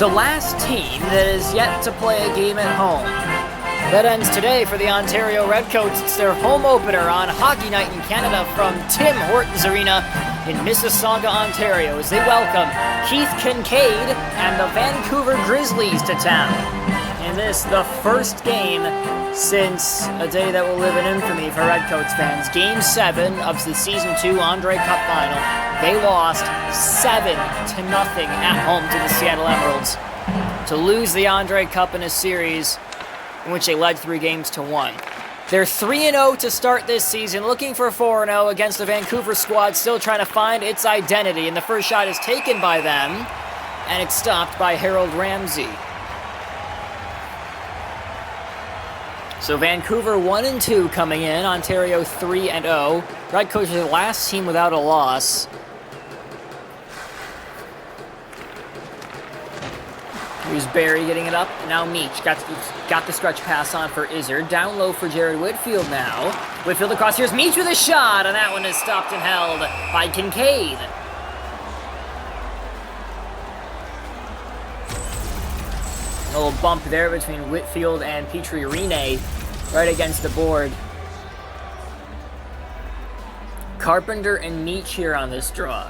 the last team that is yet to play a game at home. That ends today for the Ontario Redcoats. It's their home opener on Hockey Night in Canada from Tim Hortons Arena in Mississauga, Ontario, as they welcome Keith Kincaid and the Vancouver Grizzlies to town. And this, the first game since a day that will live in infamy for Redcoats fans. Game 7 of the Season 2 Andre Cup Final. They lost 7-0 at home to the Seattle Emeralds to lose the Andre Cup in a series in which they led 3-1. They're 3-0 to start this season, looking for 4-0 against the Vancouver squad, still trying to find its identity. And the first shot is taken by them, and it's stopped by Harold Ramsey. So Vancouver 1-2 coming in, Ontario 3-0. Redcoats are the last team without a loss. Here's Barry getting it up. Now Meach got the stretch pass on for Izzard. Down low for Jared Whitfield now. Whitfield across. Here's Meach with a shot, and that one is stopped and held by Kincaid. A little bump there between Whitfield and Petri Rene right against the board. Carpenter and Meach here on this draw.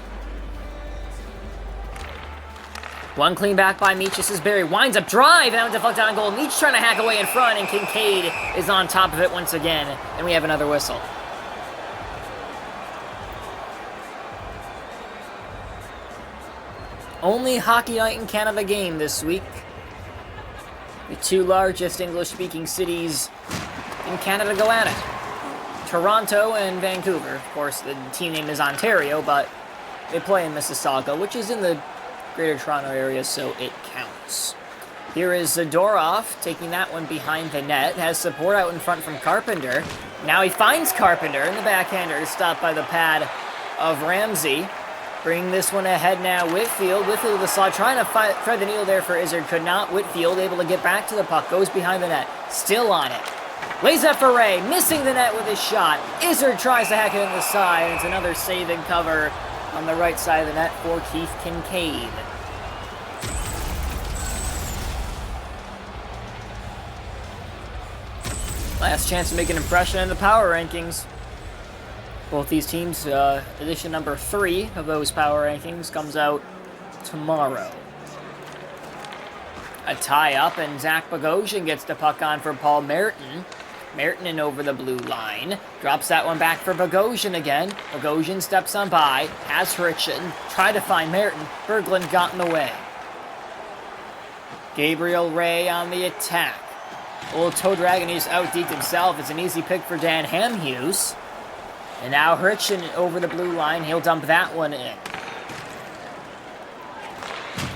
One clean back by Meach. This is Barry. Winds up, drive, and deflect on goal. Meach trying to hack away in front, and Kincaid is on top of it once again. And we have another whistle. Only Hockey Night in Canada game this week. The two largest English-speaking cities in Canada go at it. Toronto and Vancouver. Of course, the team name is Ontario, but they play in Mississauga, which is in the Greater Toronto area, so it counts. Here is Zadorov taking that one behind the net. Has support out in front from Carpenter. Now he finds Carpenter, and the backhander is stopped by the pad of Ramsey. Bring this one ahead now, Whitfield. Whitfield with the slot, trying to thread the needle there for Izzard. Could not. Whitfield able to get back to the puck. Goes behind the net. Still on it. Lays up for Ray. Missing the net with his shot. Izzard tries to hack it in the side. It's another save and cover on the right side of the net for Keith Kincaid. Last chance to make an impression in the power rankings. Both these teams, edition number 3 of those power rankings comes out tomorrow. A tie-up, and Zach Bogosian gets the puck on for Paul Merton. Merton in over the blue line. Drops that one back for Bogosian again. Bogosian steps on by. Has Hritchen. Tried to find Merton. Berglund got in the way. Gabriel Ray on the attack. Old Toe Dragon is out-deked himself. It's an easy pick for Dan Hamhuis. And now Hritchen over the blue line. He'll dump that one in.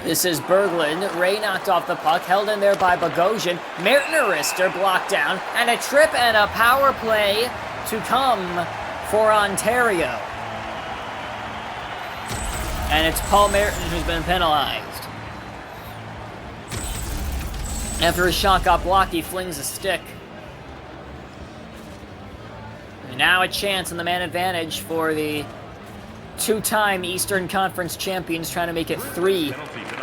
This is Berglund. Ray knocked off the puck. Held in there by Bogosian. Merton Arister blocked down. And a trip and a power play to come for Ontario. And it's Paul Merton who's been penalized. After his shot got blocked, he flings a stick. And now a chance on the man advantage for the two-time Eastern Conference champions, trying to make it 3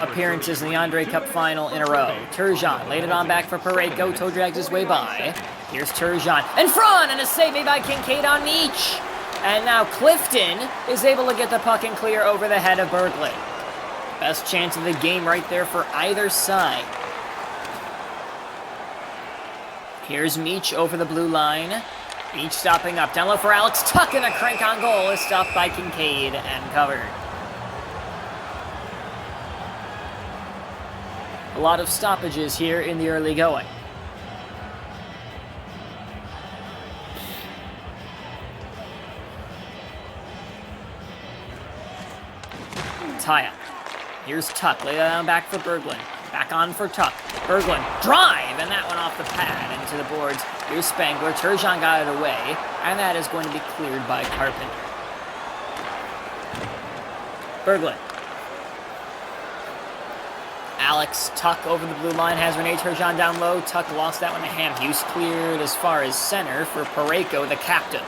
appearances in the Andre Cup Final in a row. Turgeon laid it on back for Parayko. Toe drags his way by. Here's Turgeon in front, and a save made by Kincaid on Meach. And now Clifton is able to get the puck and clear over the head of Berglund. Best chance of the game right there for either side. Here's Meach over the blue line. Meach stopping up. Down low for Alex Tuck, and a crank on goal is stopped by Kincaid and covered. A lot of stoppages here in the early going. Tie-up. Here's Tuck. Lay that on back for Berglund. Back on for Tuck. Berglund, drive, and that one off the pad into the boards. Here's Spangler. Turgeon got it away, and that is going to be cleared by Carpenter. Berglund. Alex Tuck over the blue line has Rene Turgeon down low. Tuck lost that one to Hamhuis. Cleared as far as center for Parayko, the captain.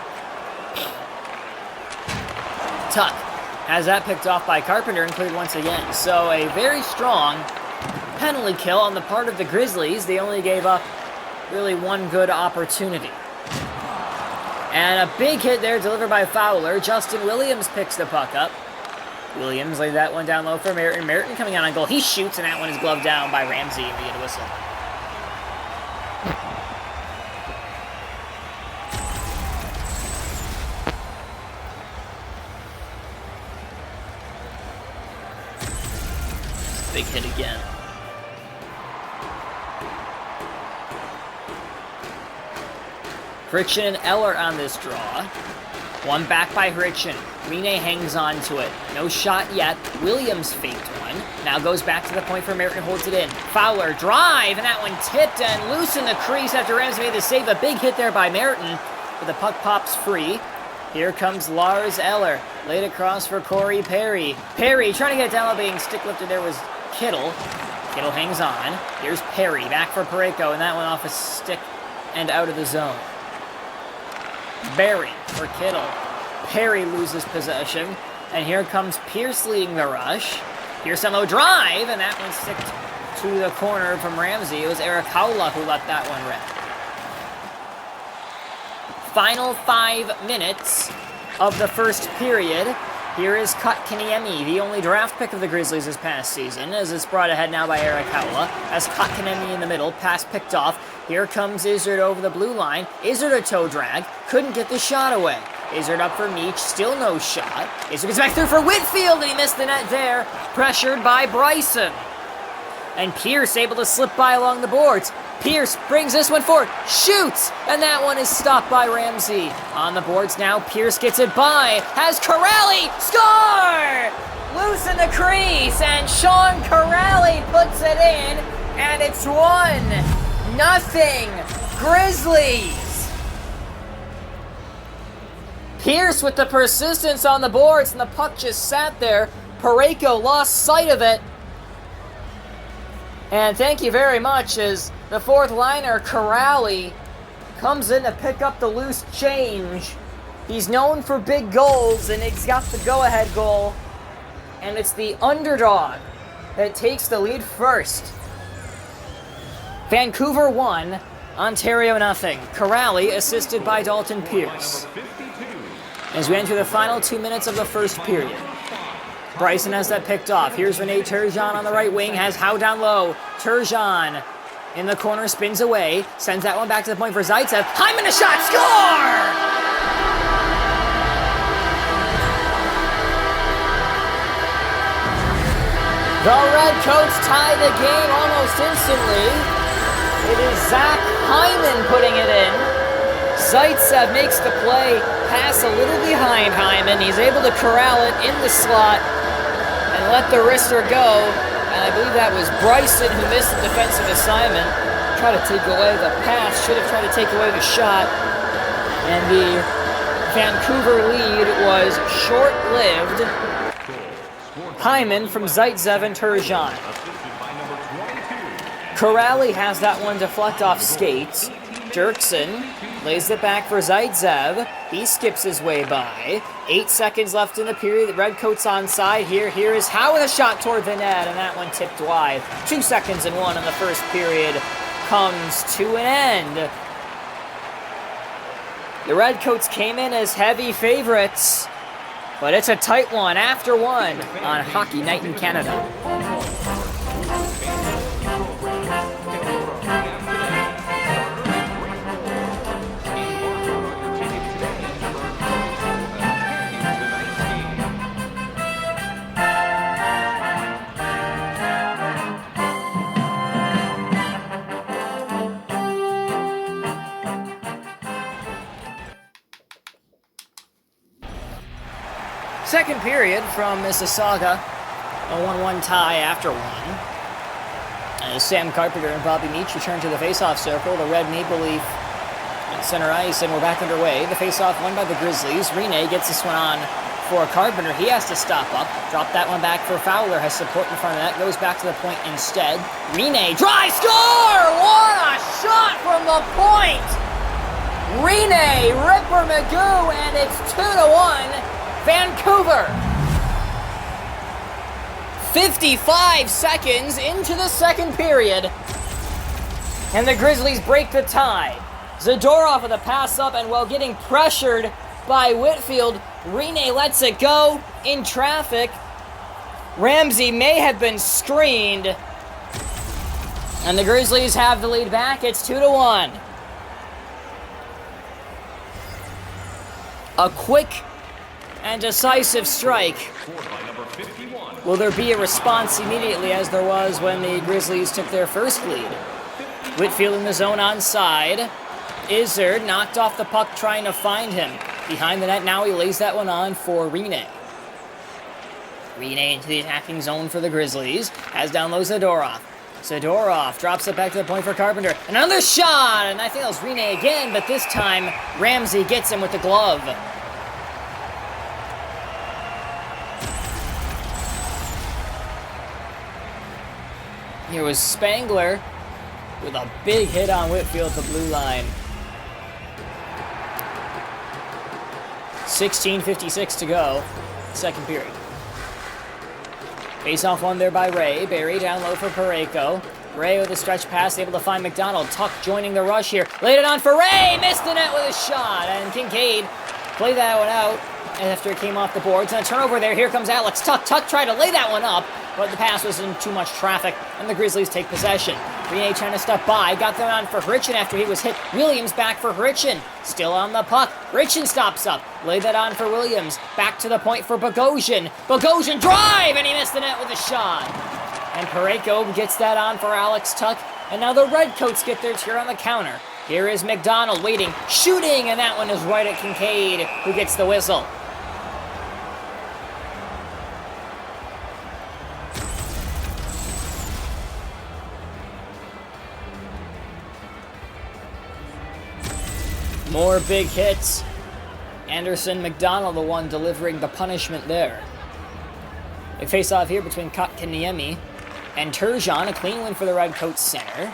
Tuck has that picked off by Carpenter and cleared once again. So a very strong penalty kill on the part of the Grizzlies. They only gave up really one good opportunity. And a big hit there delivered by Fowler. Justin Williams picks the puck up. Williams laid that one down low for Merton. Merton coming out on goal. He shoots, and that one is gloved down by Ramsey, and we get a whistle. Big hit again. Hritchen and Eller on this draw. One back by Hritchen. Rene hangs on to it. No shot yet. Williams faked one. Now goes back to the point for Merton, holds it in. Fowler drive, and that one tipped and loose in the crease after Ramsey made the save. A big hit there by Merton, but the puck pops free. Here comes Lars Eller. Laid across for Corey Perry. Perry trying to get it down, being stick lifted there was Kittle. Kittle hangs on. Here's Perry, back for Parayko, and that one off a stick and out of the zone. Barry for Kittle. Perry loses possession, and here comes Pierce leading the rush. Here's a low drive, and that one sticked to the corner from Ramsey. It was Eric Haula who let that one rip. Final 5 minutes of the first period. Here is Kotkaniemi, the only draft pick of the Grizzlies this past season, as it's brought ahead now by Eric Haula. As Kotkaniemi in the middle, pass picked off. Here comes Izzard over the blue line. Izzard a toe drag, couldn't get the shot away. Izzard up for Meach, still no shot. Izzard gets back through for Whitfield, and he missed the net there. Pressured by Bryson. And Pierce able to slip by along the boards. Pierce brings this one forward, shoots, and that one is stopped by Ramsey. On the boards now, Pierce gets it by, has Corrali, score! Loose in the crease, and Sean Corrali puts it in, and it's 1-0 Grizzlies. Pierce with the persistence on the boards, and the puck just sat there. Parayko lost sight of it. And thank you very much as the fourth liner, Corrali, comes in to pick up the loose change. He's known for big goals, and he's got the go-ahead goal. And it's the underdog that takes the lead first. Vancouver 1, Ontario 0. Corrali assisted by Dalton Pierce. As we enter the final 2 minutes of the first period. Bryson has that picked off. Here's Rene Turgeon on the right wing, has Howe down low. Turgeon in the corner, spins away, sends that one back to the point for Zaitsev. Hyman a shot, score! The Redcoats tie the game almost instantly. It is Zach Hyman putting it in. Zaitsev makes the play, pass a little behind Hyman. He's able to corral it in the slot and let the wrister go. And I believe that was Bryson who missed the defensive assignment. Tried to take away the pass, should have tried to take away the shot. And the Vancouver lead was short-lived. Hyman from Zaitsev and Turgeon. Corrali has that one deflect off skates. Dirksen lays it back for Zaitsev. He skips his way by. 8 seconds left in the period. The Redcoats onside here. Here is Howe with a shot toward the net, and that one tipped wide. 2 seconds and 1 in the first period comes to an end. The Redcoats came in as heavy favorites, but it's a tight one after one on Hockey Night in Canada. Second period from Mississauga, a 1-1 tie after one. As Sam Carpenter and Bobby Meach return to the face-off circle, the Red Maple Leaf at center ice, and we're back underway. The face-off won by the Grizzlies. Rene gets this one on for Carpenter. He has to stop up, drop that one back for Fowler, has support in front of that, goes back to the point instead. Rene, drive, score! What a shot from the point! Rene, Ripper Magoo, and it's 2-1. Vancouver. 55 seconds into the second period. And the Grizzlies break the tie. Zadorov with a pass up, and while getting pressured by Whitfield, Rene lets it go in traffic. Ramsey may have been screened. And the Grizzlies have the lead back. It's 2-1. A quick and decisive strike. Will there be a response immediately, as there was when the Grizzlies took their first lead? Whitfield in the zone onside. Izzard knocked off the puck trying to find him. Behind the net now, he lays that one on for Rene. Rene into the attacking zone for the Grizzlies. Has down low Zadorov. Zadorov drops it back to the point for Carpenter. Another shot! And I think that was Rene again, but this time Ramsey gets him with the glove. Here was Spangler with a big hit on Whitfield at the blue line. 16:56 to go, second period. Face-off one there by Ray. Barry down low for Parayko. Ray with a stretch pass, able to find McDonald. Tuck joining the rush here. Laid it on for Ray! Missed the net with a shot, and Kincaid played that one out after it came off the boards. And a turnover there. Here comes Alex Tuck. Tuck tried to lay that one up, but the pass was in too much traffic, and the Grizzlies take possession. Rene trying to step by, got that on for Hritchen after he was hit. Williams back for Hritchen, still on the puck. Hritchen stops up, laid that on for Williams. Back to the point for Bogosian. Bogosian drive, and he missed the net with a shot. And Parayko gets that on for Alex Tuck, and now the Redcoats get their turn on the counter. Here is McDonald waiting, shooting, and that one is right at Kincaid, who gets the whistle. More big hits. Anderson, McDonald, the one delivering the punishment there. They face off here between Kotkaniemi and Turgeon. A clean win for the Redcoats center.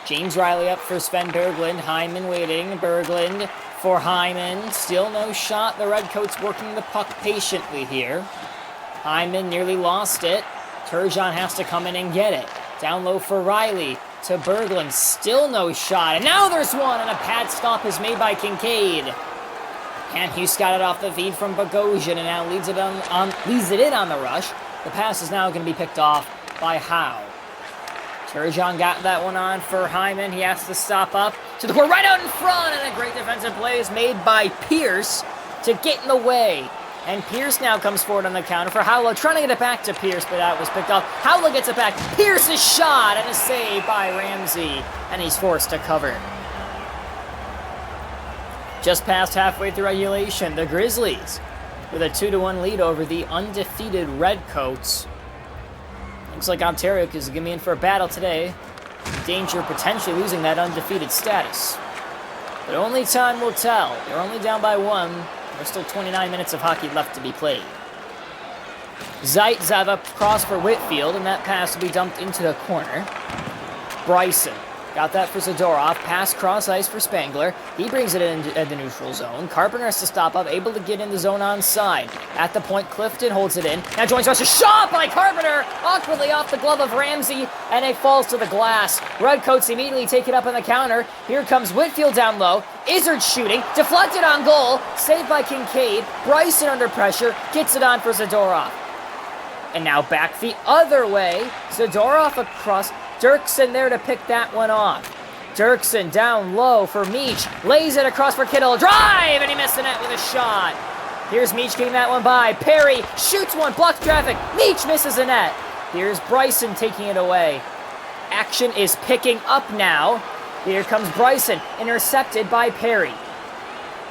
James Riley up for Sven Berglund. Hyman waiting. Berglund for Hyman. Still no shot. The Redcoats working the puck patiently here. Hyman nearly lost it. Turgeon has to come in and get it. Down low for Riley. To Berglund, still no shot, and now there's one, and a pad stop is made by Kincaid. And Hughes got it off the feed from Bogosian, and now leads it in on the rush. The pass is now going to be picked off by Howe. Turgeon got that one on for Hyman. He has to stop up to the corner, right out in front, and a great defensive play is made by Pierce to get in the way. And Pierce now comes forward on the counter for Howla, trying to get it back to Pierce, but that was picked off. Howla gets it back. Pierce's shot, and a save by Ramsey, and he's forced to cover. Just past halfway through regulation, the Grizzlies with a 2-1 lead over the undefeated Redcoats. Looks like Ontario is going to be in for a battle today. In danger of potentially losing that undefeated status. But only time will tell. They're only down by one. There's still 29 minutes of hockey left to be played. Zaitsev up cross for Whitfield, and that pass will be dumped into the corner. Bryson got that for Zadorov. Pass cross ice for Spangler. He brings it in at the neutral zone. Carpenter has to stop up, able to get in the zone onside. At the point, Clifton holds it in. Now joins rush. A shot by Carpenter, awkwardly off the glove of Ramsey, and it falls to the glass. Redcoats immediately take it up on the counter. Here comes Whitfield down low. Izzard shooting, deflected on goal, saved by Kincaid. Bryson under pressure, gets it on for Zadorov. And now back the other way. Zadorov across. Dirksen there to pick that one off. Dirksen down low for Meach. Lays it across for Kittle. Drive! And he missed the net with a shot. Here's Meach getting that one by. Perry shoots one, blocks traffic. Meach misses the net. Here's Bryson taking it away. Action is picking up now. Here comes Bryson, intercepted by Perry.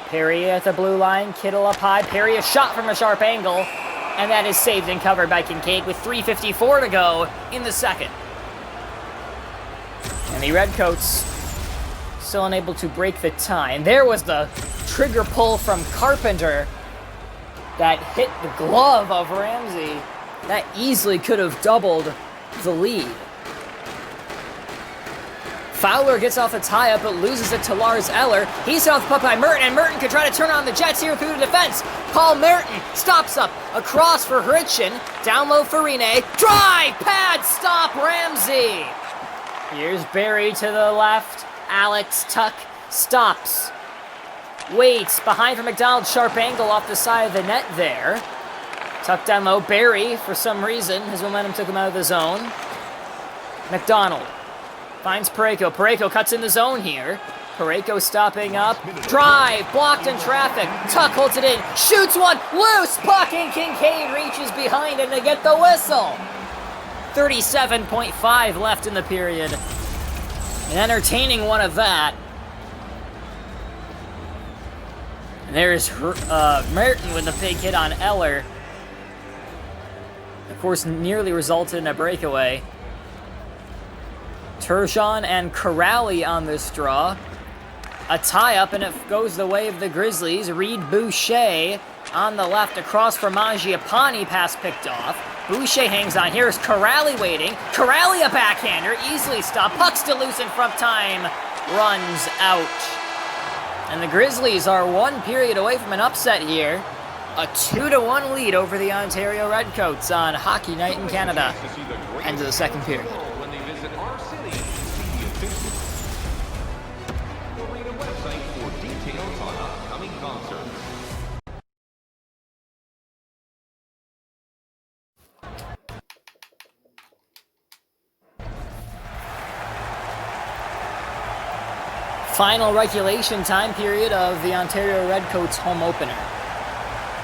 Perry at the blue line, Kittle up high. Perry a shot from a sharp angle, and that is saved and covered by Kincaid with 3:54 to go in the second. And the Redcoats still unable to break the tie. And there was the trigger pull from Carpenter that hit the glove of Ramsey. That easily could have doubled the lead. Fowler gets off the tie-up, but loses it to Lars Eller. He's off the puck by Merton, and Merton can try to turn on the Jets here through the defense. Paul Merton stops up, across for Hritchen, down low for Rene. Drive, pad, stop, Ramsey. Here's Barry to the left. Alex Tuck stops. Waits, behind for McDonald, sharp angle off the side of the net there. Tuck down low, Barry, for some reason, his momentum took him out of the zone. McDonald finds Parayko. Parayko cuts in the zone here. Parayko stopping up. Drive, blocked in traffic. Tuck holds it in, shoots one, loose, puck, and Kincaid reaches behind him to get the whistle. 37.5 left in the period. An entertaining one of that. And there's Merton with a big hit on Eller. Of course, nearly resulted in a breakaway. Turgeon and Corrali on this draw. A tie-up, and it goes the way of the Grizzlies. Reed Boucher on the left, across for Mangiapane, pass picked off. Boucher hangs on. Here's Corrali waiting. Corrali a backhander, easily stopped. Puck still loose in front, time runs out. And the Grizzlies are one period away from an upset here. A 2-1 lead over the Ontario Redcoats on Hockey Night in Canada. End of the second period. Final regulation time period of the Ontario Redcoats home opener.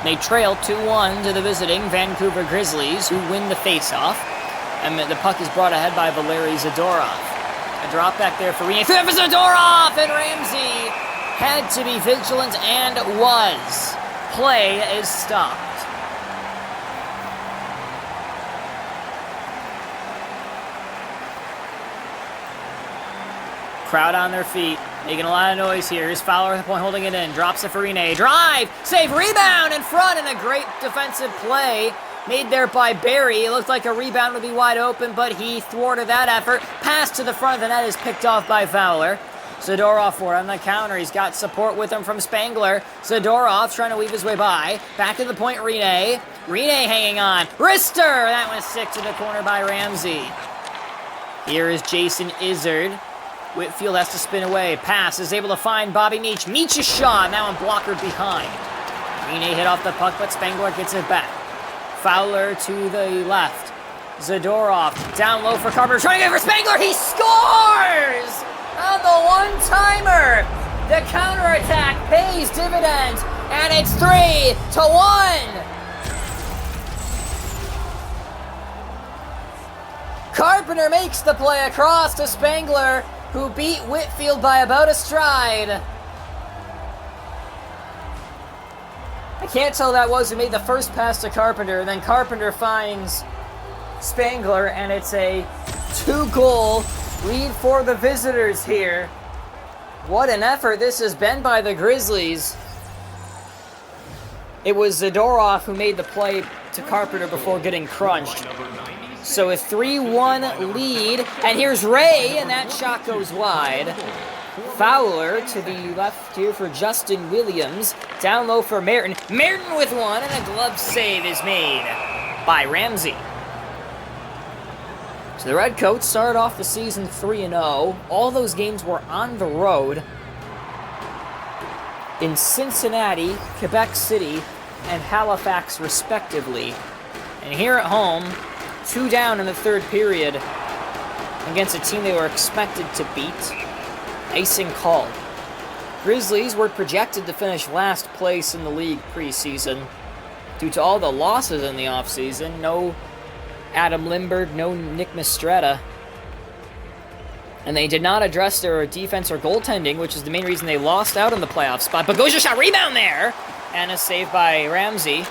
They trail 2-1 to the visiting Vancouver Grizzlies, who win the faceoff. And the puck is brought ahead by Valeri Zadorov. A drop back there for Rene. Through for Zadorov! And Ramsey had to be vigilant and was. Play is stopped. Crowd on their feet, making a lot of noise here. Here's Fowler at the point, holding it in. Drops it for Rene. Drive! Save! Rebound in front, and a great defensive play made there by Barry. It looked like a rebound would be wide open, but he thwarted that effort. Pass to the front of the net is picked off by Fowler. Zadorov for it on the counter. He's got support with him from Spangler. Zadorov trying to weave his way by. Back to the point, Rene. Rene hanging on. Rister! That one stick to the corner by Ramsey. Here is Jason Izzard. Whitfield has to spin away. Pass is able to find Bobby Meach. Meach is shot. Now one blocker behind. Rene hit off the puck, but Spangler gets it back. Fowler to the left. Zadorov down low for Carpenter. Trying to get for Spangler. He scores! On the one-timer. The counterattack pays dividends. And it's 3-1. Carpenter makes the play across to Spangler, who beat Whitfield by about a stride. I can't tell who that was who made the first pass to Carpenter, and then Carpenter finds Spangler, and it's a 2-goal lead for the visitors here. What an effort this has been by the Grizzlies. It was Zadorov who made the play to Carpenter before getting crunched. So a 3-1 lead, and here's Ray, and that shot goes wide. Fowler to the left here for Justin Williams. Down low for Merton. Merton with one, and a glove save is made by Ramsey. So the Redcoats started off the season 3-0. All those games were on the road in Cincinnati, Quebec City, and Halifax respectively. And here at home, 2 down in the third period against a team they were expected to beat. Icing called. Grizzlies were projected to finish last place in the league preseason due to all the losses in the offseason. No Adam Lindbergh, no Nick Mistretta. And they did not address their defense or goaltending, which is the main reason they lost out on the playoff spot. But Gosha shot, rebound there! And a save by Ramsey.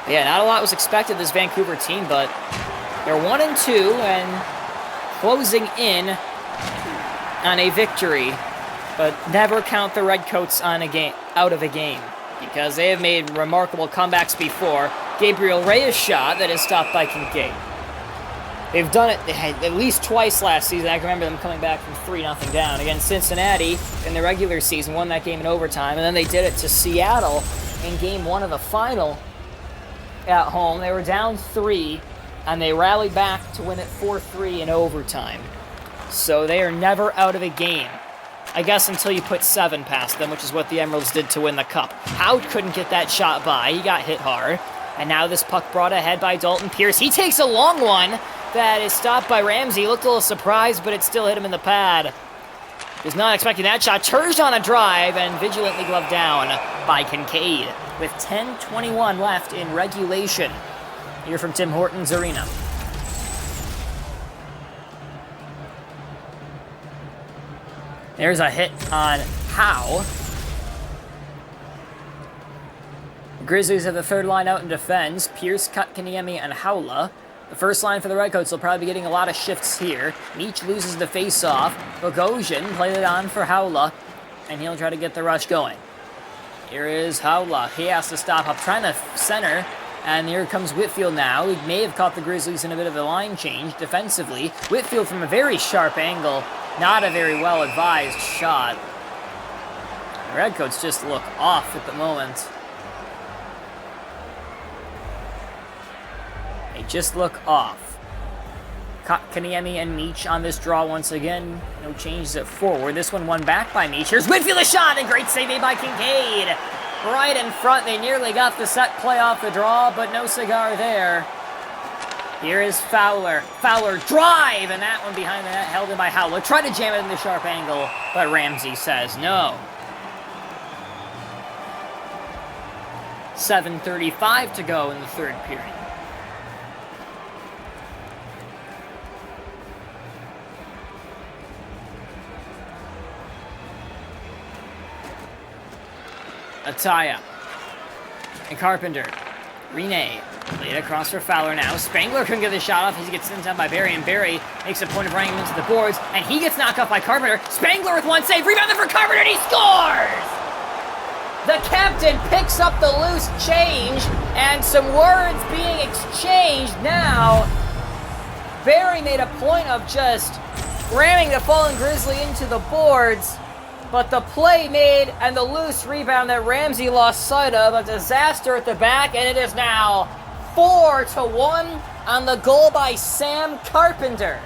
Yeah, not a lot was expected this Vancouver team, but they're 1-2 and closing in on a victory. But never count the Redcoats on a game out of a game, because they have made remarkable comebacks before. Gabriel Reyes shot that is stopped by Kincaid. They've done it at least twice last season. I can remember them coming back from 3-0 down against Cincinnati in the regular season, won that game in overtime, and then they did it to Seattle in game 1 of the final at home. They were down 3, and they rallied back to win it 4-3 in overtime. So they are never out of a game. I guess until you put 7 past them, which is what the Emeralds did to win the cup. Howard couldn't get that shot by. He got hit hard. And now this puck brought ahead by Dalton Pierce. He takes a long one that is stopped by Ramsey. He looked a little surprised, but it still hit him in the pad. Was not expecting that shot. Charged on a drive and vigilantly gloved down by Kincaid with 10:21 left in regulation. Here from Tim Hortons Arena. There's a hit on Howe. The Grizzlies have the third line out in defense. Pierce, Kotkaniemi, and Howla. The first line for the Redcoats will probably be getting a lot of shifts here. Meach loses the face-off. Bogosian played it on for Howla, and he'll try to get the rush going. Here is Howla. He has to stop up, trying to center, and here comes Whitfield now. He may have caught the Grizzlies in a bit of a line change defensively. Whitfield from a very sharp angle. Not a very well-advised shot. The Redcoats just look off at the moment. They just look off. Kotkaniemi and Meach on this draw once again. No changes at forward. This one won back by Meach. Here's Whitfield, a shot, and great save made by Kincaid. Right in front. They nearly got the set play off the draw, but no cigar there. Here is Fowler. Fowler drive, and that one behind the net, held in by Howler. Tried to jam it in the sharp angle, but Ramsey says no. 7:35 to go in the third period. Ataya and Carpenter. Rene played across for Fowler now. Spangler couldn't get the shot off. He gets sent down by Barry, and Barry makes a point of running him into the boards, and he gets knocked off by Carpenter. Spangler with one save, rebounded for Carpenter, and he scores! The captain picks up the loose change, and some words being exchanged now. Barry made a point of just ramming the fallen Grizzly into the boards, but the play made and the loose rebound that Ramsey lost sight of, a disaster at the back, and it is now 4-1 on the goal by Sam Carpenter.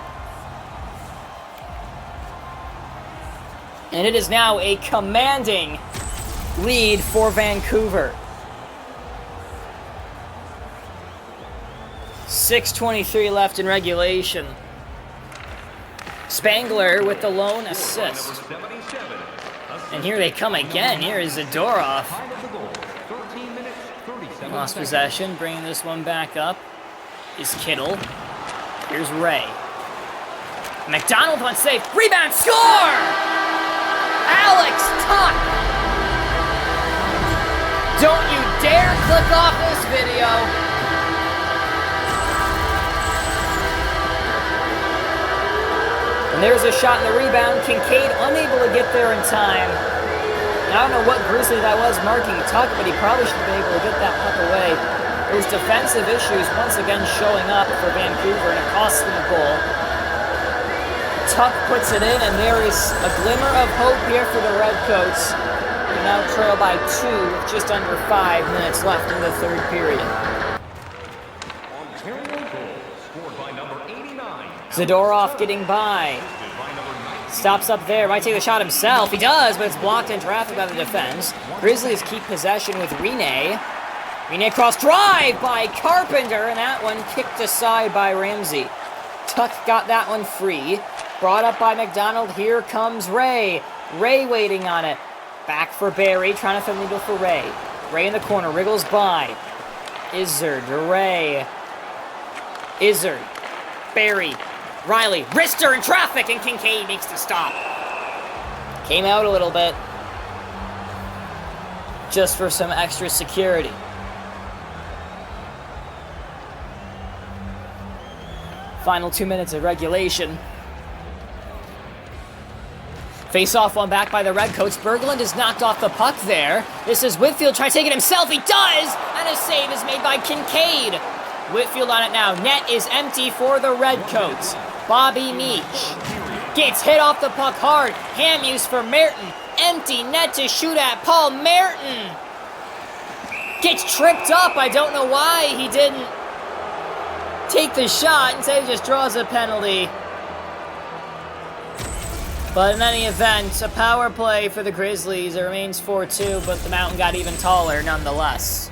And it is now a commanding lead for Vancouver. 6:23 left in regulation. Spangler with the lone assist. And here they come again. Here is Zadorov. Lost possession, bringing this one back up is Kittle. Here's Ray. McDonald one save. Rebound, score! Alex Tuck! Don't you dare click off this video. And there's a shot in the rebound. Kincaid unable to get there in time. And I don't know what Grizzly that was marking Tuck, but he probably should have been able to get that puck away. Those defensive issues once again showing up for Vancouver, and it costs them a goal. Tuck puts it in, and there is a glimmer of hope here for the Redcoats. They now trail by 2 with just under 5 minutes left in the third period. Zadorov getting by. Stops up there, might take the shot himself. He does, but it's blocked in traffic by the defense. Grizzlies keep possession with Rene. Rene cross drive by Carpenter, and that one kicked aside by Ramsey. Tuck got that one free. Brought up by McDonald. Here comes Ray. Ray waiting on it. Back for Barry, trying to find the middle for Ray. Ray in the corner, wriggles by. Izzard, Ray. Izzard. Barry. Riley, wrister in traffic, and Kincaid makes the stop. Came out a little bit, just for some extra security. Final 2 minutes of regulation. Face-off one back by the Redcoats. Berglund is knocked off the puck there. This is Whitfield trying to take it himself. He does! And a save is made by Kincaid. Whitfield on it now. Net is empty for the Redcoats. Bobby Meach gets hit off the puck hard. Ham use for Merton. Empty net to shoot at. Paul Merton gets tripped up. I don't know why he didn't take the shot. Instead, he just draws a penalty. But in any event, a power play for the Grizzlies. It remains 4-2, but the mountain got even taller nonetheless.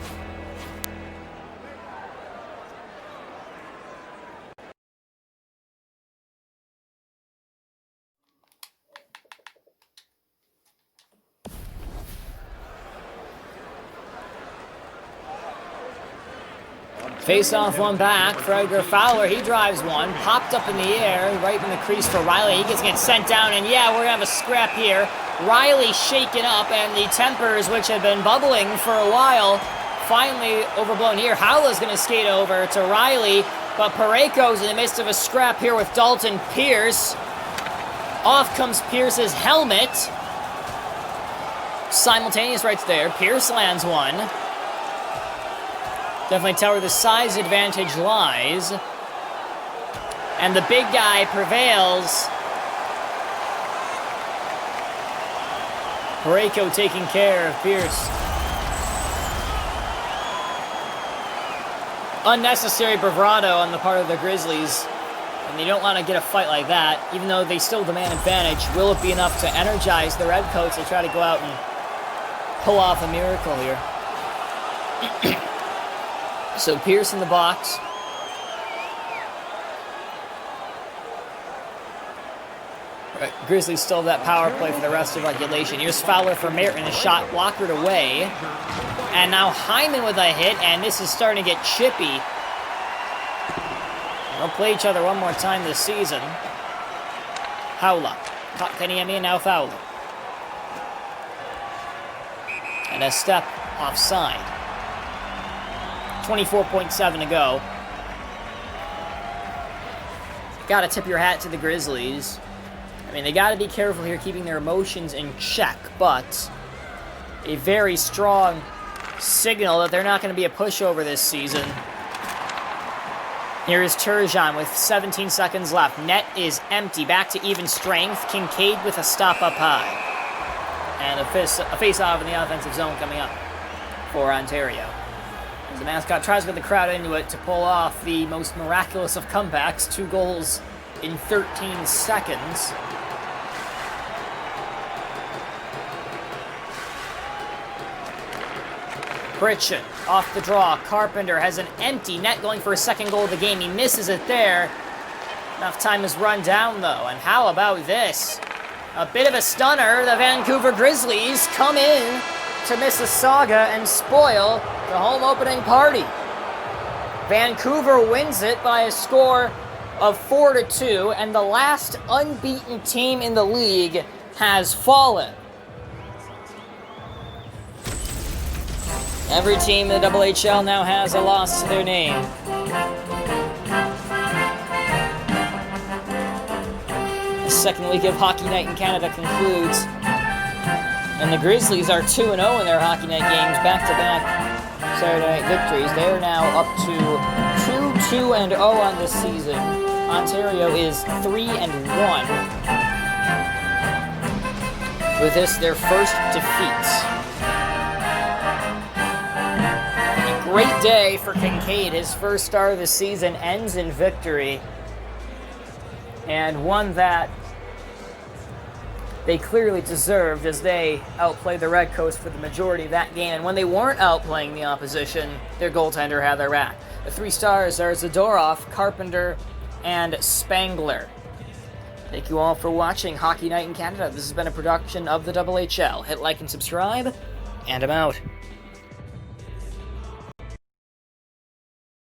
Face-off one back for Edgar Fowler. He drives one. Popped up in the air, right in the crease for Riley. He gets sent down, and yeah, we're going to have a scrap here. Riley shaken up, and the tempers, which had been bubbling for a while, finally overblown here. Howla's going to skate over to Riley, but Parayko's in the midst of a scrap here with Dalton Pierce. Off comes Pierce's helmet. Simultaneous right there. Pierce lands one. Definitely tell where the size advantage lies. And the big guy prevails. Parayko taking care of Pierce. Unnecessary bravado on the part of the Grizzlies. And they don't want to get a fight like that, even though they still demand advantage. Will it be enough to energize the Redcoats to try to go out and pull off a miracle here? So Pierce in the box. Right, Grizzlies still have that power play for the rest of regulation. Here's Fowler for Merton, a shot blockered away. And now Hyman with a hit, and this is starting to get chippy. They'll play each other one more time this season. Howla. Kaniemi and now Fowler. And a step offside. 24.7 to go. Gotta tip your hat to the Grizzlies. I mean, they gotta be careful here keeping their emotions in check, but a very strong signal that they're not going to be a pushover this season. Here is Turgeon with 17 seconds left. Net is empty. Back to even strength. Kincaid with a stop up high. And a face-off in the offensive zone coming up for Ontario. As the mascot tries to get the crowd into it to pull off the most miraculous of comebacks. 2 goals in 13 seconds. Pritchett off the draw. Carpenter has an empty net going for a second goal of the game. He misses it there. Enough time is run down, though. And how about this? A bit of a stunner. The Vancouver Grizzlies come in to Mississauga and spoil the home opening party. Vancouver wins it by a score of 4-2, and the last unbeaten team in the league has fallen. Every team in the HHL now has a loss to their name. The second week of Hockey Night in Canada concludes, and the Grizzlies are 2-0 in their Hockey Night games, back-to-back Saturday night victories. They are now up to 2-2-0 on this season. Ontario is 3-1. With this, their first defeat. Great day for Kincaid. His first start of the season ends in victory, and one that they clearly deserved, as they outplayed the Redcoats for the majority of that game. And when they weren't outplaying the opposition, their goaltender had their back. The 3 stars are Zadorov, Carpenter, and Spangler. Thank you all for watching Hockey Night in Canada. This has been a production of the HHL. Hit like and subscribe, and I'm out.